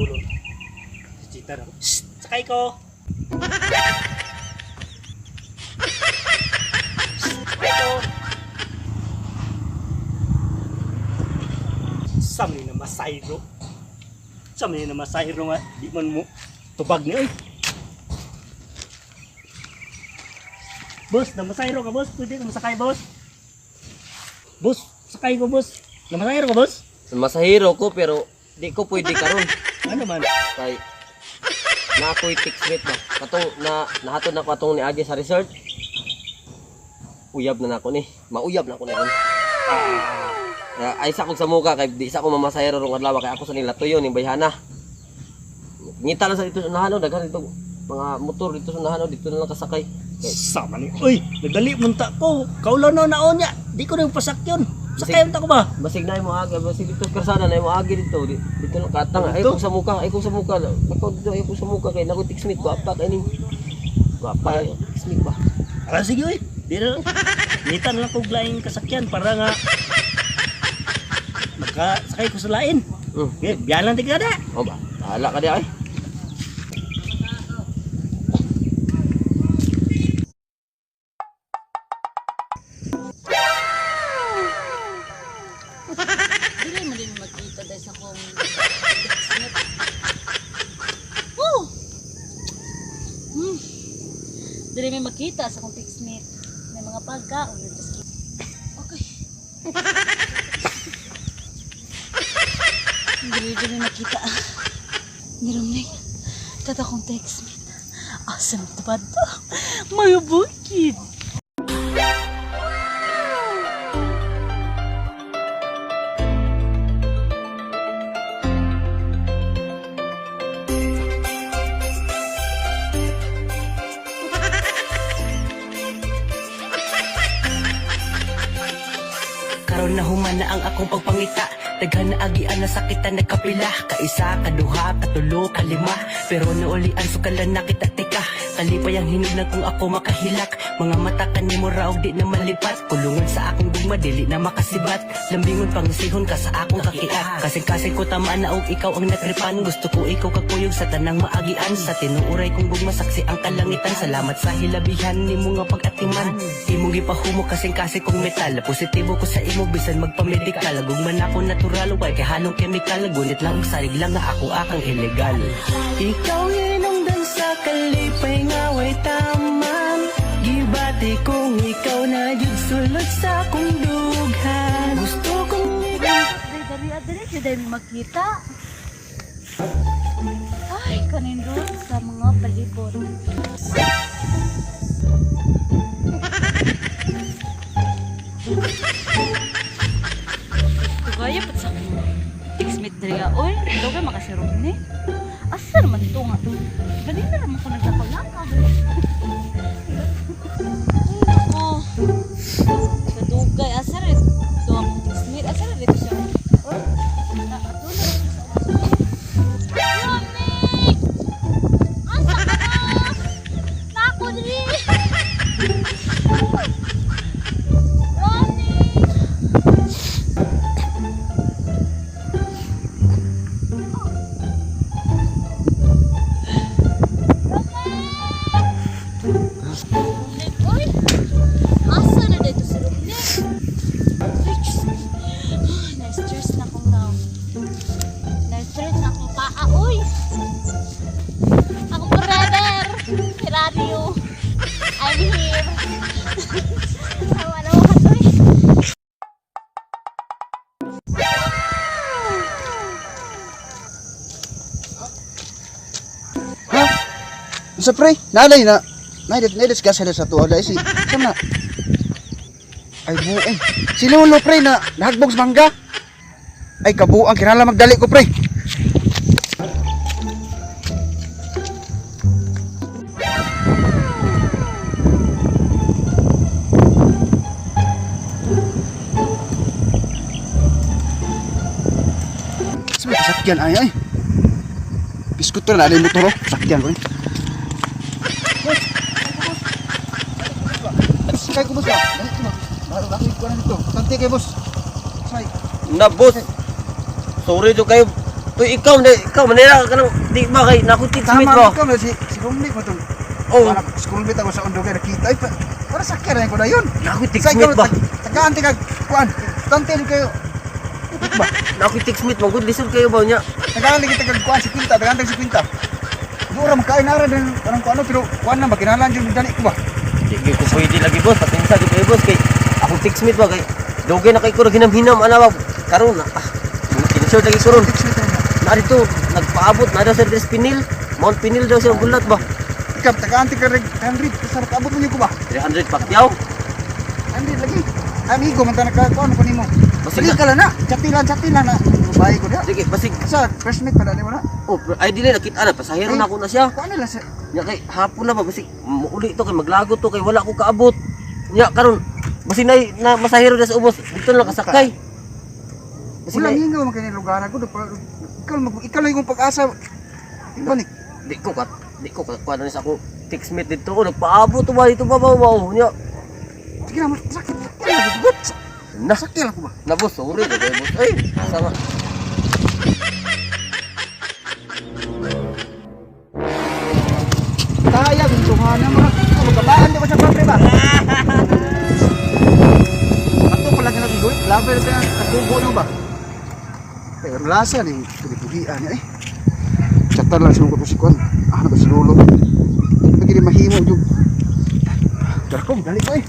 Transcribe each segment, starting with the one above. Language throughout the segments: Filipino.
ulo. Chita na. Shhh! Sakay ko! Sakay ko! Sami na masayro. Sami na masayro nga. Di man mo. Tubag niya, oy. Boss, namasayro ka, boss. Pwede ka masakay, boss. Boss, sakay ko, boss. Namasayro ka, boss? Masahiro ko pero di ko pwede karon. Ano man? Kay na ako'y fixmate ba. Katong nahatod na ko atong ni Agi sa resort. Uyab na nako ni. Mauyab na ako na ron. Ay sa kog sa muka kay di sa ko mamasahiro rong adlaw kay ako sa nila tuyo ni bayhana. Ngita lang sa dito sa nahano daghan dito mga motor dito sa nahano dito na lang kasakay. Sama ni. Uy, nagdali munta ko. Kaulan na naon niya. Di ko nang pasakyon. Sakay unta ko ba? Basig na mo agi, basig dito karsada na mo agi dito. Dito lang katang ay kung sa muka, ay kung sa muka. Ako dito ay kung sa muka kay nako fixmate ko apa kay ning. Guapa fixmate ba. Ah, sige uy. Di na lang. Ngita na lang kog laing kasakyan para nga makasakay ko sa lain. Okay, biyan lang tigada. O ba? Bahala ka di ay. Dili mo din magkita dahil sa kong fixmate. Oh! Dili may makita sa kong fixmate. May mga pagkaon. Okay. Dili makita. Nirumnig. Kata kong fixmate. Asam ito ba ito? May bukid. Karon na humana ang akong pagpangita. Daghan na agian na sakitan nagkapila. Kaisa, kaduha, katulo, kalima. Pero naulian sukalan na kita tika. Kalipay ang hinugnan kung ako makahilak. Mga mata kanimo raog di na malipat. Kulungan sa akong gugma dili na makasibat. Lambingon pangisihon ka sa akong kakiat. Kasing-kasing ko tamaan na og ikaw ang nakripan. Gusto ko ikaw kakuyog sa tanang maagian. Sa tinuuray kong gugma saksi ang kalangitan. Salamat sa hilabihan nimo nga pag-atiman. Imong gipahumok kasing-kasing kong metal. Positibo ko sa imo bisan magpamedikal. Gugman ako natural way kay hanong chemical. Gunit lang sarig lang nga ako akang illegal. Ikaw hinungdan sa kalipay nga way taman. Gibati kung ikaw na jud sulod sa akong dughan. Gusto kong Dali, dali makita. Ay, kanindot sa mga palibot. Kaya pa sa fixmate dali nga. Uy, ito ka makasirog ni. Asa naman ito nga? Ganun na naman ko nagdakaw-lakaw. Ako. Kadugay. Asa rin. Ito ang fixmate. Asa rin ito siya. I'm here. Tawa na ako to eh. Ha? Sa pre, nalay na. Nai-discuss sila sa tuwa dahil si sana. Ay buong. Si Lolo pre na nahagbog sa mangga. Ay kabuang kinala magdali ko pre. Sabi sakyan ay. Biskut to na alay motor oh. Sakyan ko. Kaya ko boss ba? Bakit ko na nito? Tante kay boss. Say. Na boss. Sorry jo kayo. Uy, ikaw manira ka ng di ba kay naku teammate Tama ba? ikaw na si Romney mo tong. Oh. Para school bit ako sa undo kay nakita ay para sa kaya ko na yun. Naku Sa teammate ba? Tagaan tika kuan. Tantel kayo. Ba? Naku teammate mo good listen kayo ba niya? Tagaan tika kuan si Quinta, tagaan tika si Quinta. Dura makain na rin parang kuan pero kuan na makinalan jud dani ko ba. Sige ko pwede lagi boss, patinsa ko kayo boss kay ako teammate ba kay dugay na kay ko hinam-hinam ana ba karon na. Kinsure lagi ko ron. Narito nagpaabot na daw sa Pinil. Mount Pinil daw siya gulat ba? Ikap tagaan tika reg 100 sa abot mo niyo ko ba? 300 pakyaw. Andi lagi. Amigo man ta nakakuan ko nimo. Basig Sige na. ka lang na. Chatilan na. Bahay ko dia. Sige, basig. Sa first meet pa dali mo na. Oh, ay dili nakita na pasahero na ako na siya. Kuan nila sa Nya kay hapon na ba basig uli to kay maglago to kay wala ko kaabot. Nya karon basig na masahero na sa ubos dito lang kasakay. Basig wala na hingaw man kay lugar ko ikaw lang yung pag-asa. Ibalik. di ko kuha na sa ako teammate dito ko nagpaabot to ba dito ba nya Sige na, sakit. Sakit. na Sakit lang ko ba? na boss sorry to kay boss ay sama. Kaya guntungan na mga magkabaan di ko sa papre ba? Ato ko lagi nag-gawin. Laban na katubo no ba? Pero lasa ni pilipugian niya eh. Chatan lang siya ko si Kwan. Ah, na ba si Lolo? Pagkili mahimo yung Darkom, dali ko eh.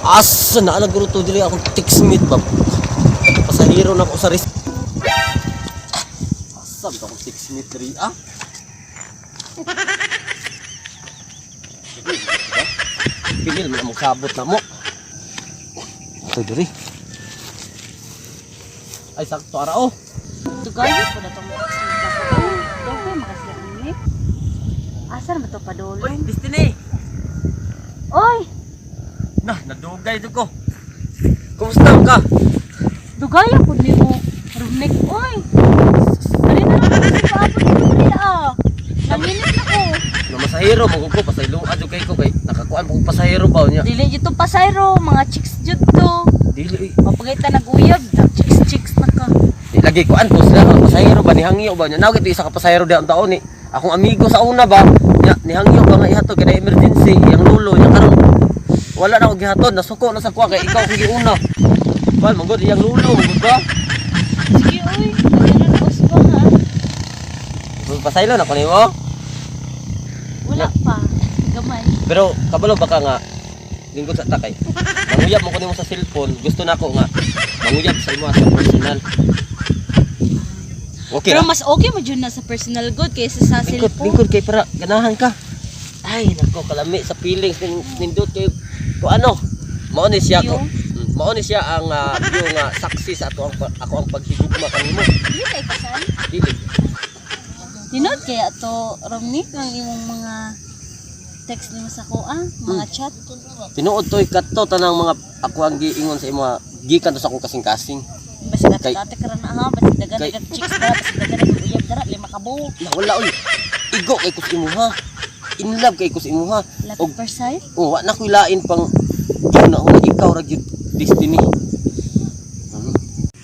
Asa na naguro to dili akong teammate ba? Pasahero na ako sa risk. Asa ba akong teammate diri ah? Pinil mo na mong sabot na mo. Ito diri. Ay sakto ara oh. Tugayo po na itong mga sinta ko. Daw ko makasya ini. Asar mo ito padulong? Oy, Destiny. Oy! Nah, nadugay to ko. Kumusta ka? Dugayo po ni mo. Rumnek. Oy! Dali na lang ako sa paabot ko nila ah. Nanginit na ko. Na masahero mo ko pasaylo adto kay ko kay nakakuan mo kog pasahero ba niya. Dili dito pasayro. Mga chicks dito to. Dili Mapagay ta nag-uyab. Chicks na ka. di lagi kuan ko sila ang pasahero ba ni hangyo ba niya. Naw kito isa ka pasahero diha ang taon ni. Akong amigo sa una ba niya ni hangyo ba nga ihatod kay emergency yang lulo niya karon. Wala na ko gihatod nasuko na sa kuha kay ikaw kung giuna. Bal magod yang lulo magod ba? Sige oy. Ano na ko sa ha? Pasaylo na ko nimo. Wala pa. Gamay. Pero kabalo baka nga lingkod sa takay. Manguyab mo ko nimo sa cellphone. Gusto na ko nga manguyab sa imo sa personal. Okay Pero ra? mas okay mo dyan na sa personal good kaysa sa cellphone. Lingkod kay para ganahan ka. Ay nako kalami sa feelings nindot kay ko ano. Mao ni siya ko. Mao ni siya ang yung saksi sa ako ang paghigugma kanimo. Dili kay kasal. Dili. Tinod kaya to Romnick ang imong mga text nimo sa kuan, mga chat. Tinuod toy kadto tanang mga ako ang giingon sa imo gikan to sa akong kasing-kasing. Basi dati karon na ha, basi dagan Kay- chicks dara, basi dagan uyab dara, lima ka buo. Na wala oy. Igo kay ko sa imo ha. In love kay ko sa imo ha. Love Og at first sight. wa na ko ilain pang una ikaw ra gyud destiny.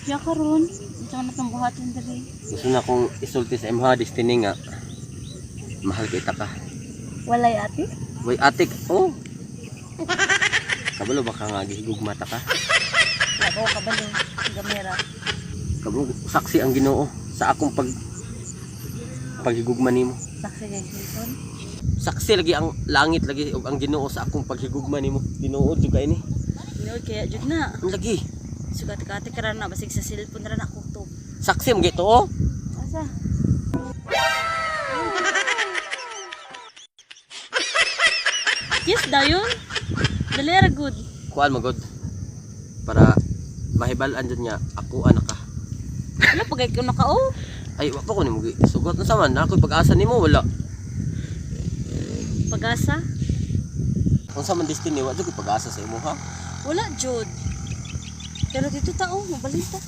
Ya karon, ito na tong buhaton diri. Gusto na kong isulti sa imo ha destiny nga. Mahal kita ka. Walay ate. Way atik. Oh. Kabalo baka nga gihigugma ta ka. Labaw ka balo, gamera. Kabalo saksi ang Ginoo sa akong paghigugma nimo. Saksi kay Jason. Saksi lagi ang langit lagi ug ang Ginoo sa akong paghigugma nimo. Tinuod jud kay ni. Tinod kaya jud na. Ang lagi. Sugat-kati karon na basig sa cellphone ra na ako to. Saksi mo gito oh. Asa? Yes, dayon. Dali ra good. Kuan magod. Para mahibalan jud niya ako anak ka. Ano pagay ko nakao? Ay wa pa ko nimo sugot na saman ako pag-asa nimo wala. Pag-asa? Unsa man destiny wa jud ko pag-asa sa imo ha. Wala jud. Pero dito tao, mabalita.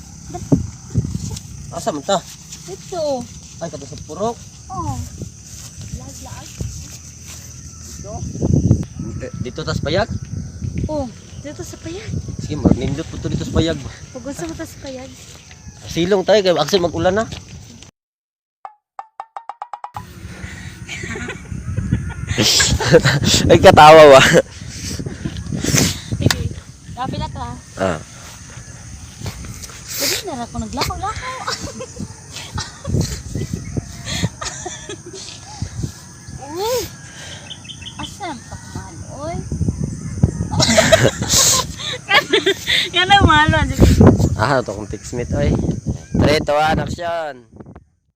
Asa man ta? Dito. Ay kato sa purok. Oh. Lag. Dito tas payag. Oh, dito sa payag. Sige, nindot po to dito sa payag. Pag gusto mo ta sa payag. Silong tayo, kaya aksin mag-ulan na. Ay, katawa ba? Sige, kapila ka. Ah. Pwede na ako naglakaw-lakaw. Uy, asam ka kumaloy. Yan ang malo. Ah, ito kong text mate, ay. 3, 2, 1, action!